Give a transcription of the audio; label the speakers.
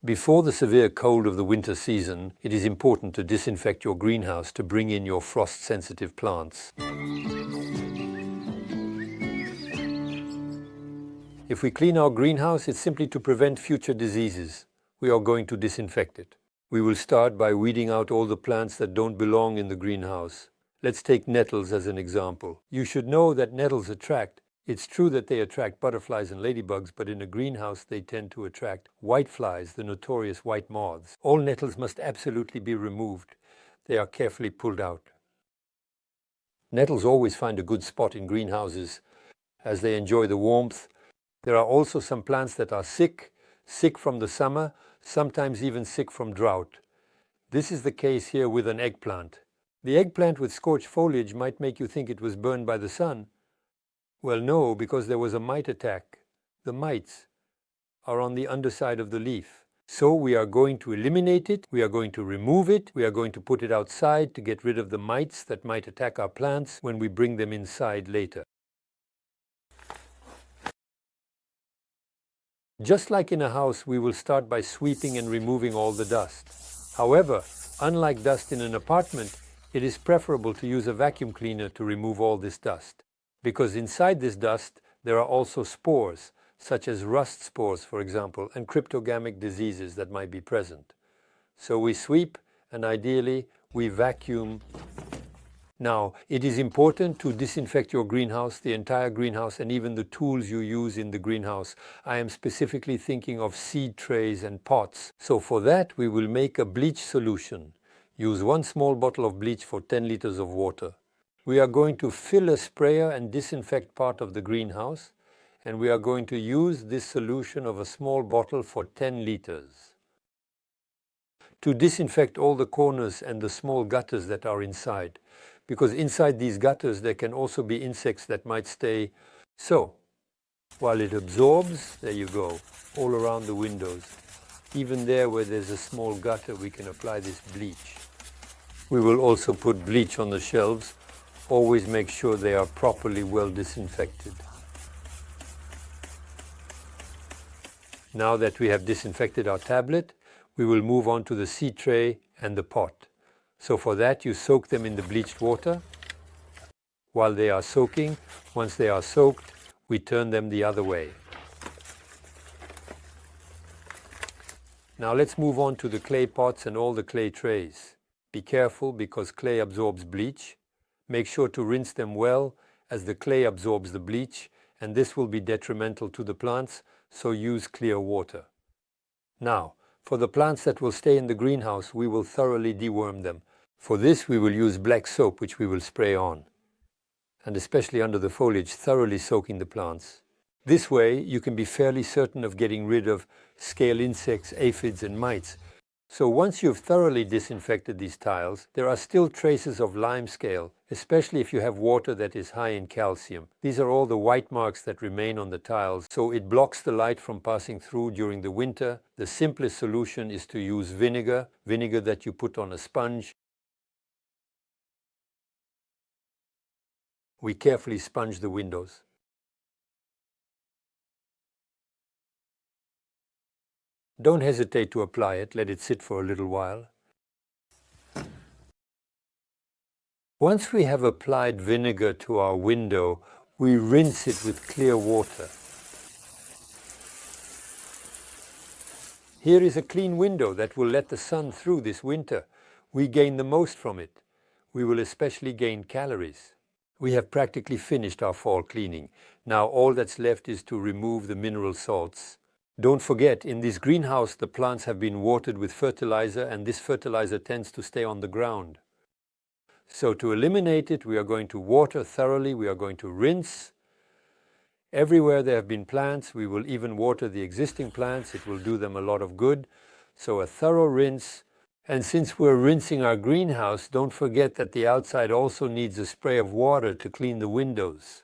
Speaker 1: Before the severe cold of the winter season, it is important to disinfect your greenhouse to bring in your frost-sensitive plants. If we clean our greenhouse, it's simply to prevent future diseases. We are going to disinfect it. We will start by weeding out all the plants that don't belong in the greenhouse. Let's take nettles as an example. You should know that nettles attract. It's true that they attract butterflies and ladybugs, but in a greenhouse they tend to attract whiteflies, the notorious white moths. All nettles must absolutely be removed. They are carefully pulled out. Nettles always find a good spot in greenhouses as they enjoy the warmth. There are also some plants that are sick from the summer, sometimes even sick from drought. This is the case here with an eggplant. The eggplant with scorched foliage might make you think it was burned by the sun. Well, no, because there was a mite attack. The mites are on the underside of the leaf. So we are going to eliminate it, we are going to remove it, we are going to put it outside to get rid of the mites that might attack our plants when we bring them inside later. Just like in a house, we will start by sweeping and removing all the dust. However, unlike dust in an apartment, it is preferable to use a vacuum cleaner to remove all this dust. Because inside this dust, there are also spores, such as rust spores, for example, and cryptogamic diseases that might be present. So we sweep, and ideally, we vacuum. Now, it is important to disinfect your greenhouse, the entire greenhouse, and even the tools you use in the greenhouse. I am specifically thinking of seed trays and pots. So for that, we will make a bleach solution. Use 1 small bottle of bleach for 10 liters of water. We are going to fill a sprayer and disinfect part of the greenhouse, and we are going to use this solution of a small bottle for 10 liters. To disinfect all the corners and the small gutters that are inside, because inside these gutters there can also be insects that might stay. So, while it absorbs, there you go, all around the windows. Even there where there's a small gutter, we can apply this bleach. We will also put bleach on the shelves. Always make sure they are properly well disinfected. Now that we have disinfected our tablet, we will move on to the seed tray and the pot. So for that, you soak them in the bleached water. While they are soaking, once they are soaked, we turn them the other way. Now let's move on to the clay pots and all the clay trays. Be careful because clay absorbs bleach. Make sure to rinse them well as the clay absorbs the bleach, and this will be detrimental to the plants, so use clear water. Now, for the plants that will stay in the greenhouse, we will thoroughly deworm them. For this, we will use black soap, which we will spray on, and especially under the foliage, thoroughly soaking the plants. This way, you can be fairly certain of getting rid of scale insects, aphids, and mites. So once you've thoroughly disinfected these tiles, there are still traces of limescale, especially if you have water that is high in calcium. These are all the white marks that remain on the tiles, so it blocks the light from passing through during the winter. The simplest solution is to use vinegar that you put on a sponge. We carefully sponge the windows. Don't hesitate to apply it, let it sit for a little while. Once we have applied vinegar to our window, we rinse it with clear water. Here is a clean window that will let the sun through this winter. We gain the most from it. We will especially gain calories. We have practically finished our fall cleaning. Now all that's left is to remove the mineral salts. Don't forget, in this greenhouse the plants have been watered with fertilizer, and this fertilizer tends to stay on the ground. So to eliminate it, we are going to water thoroughly, we are going to rinse. Everywhere there have been plants, we will even water the existing plants. It will do them a lot of good. So a thorough rinse. And since we're rinsing our greenhouse, don't forget that the outside also needs a spray of water to clean the windows.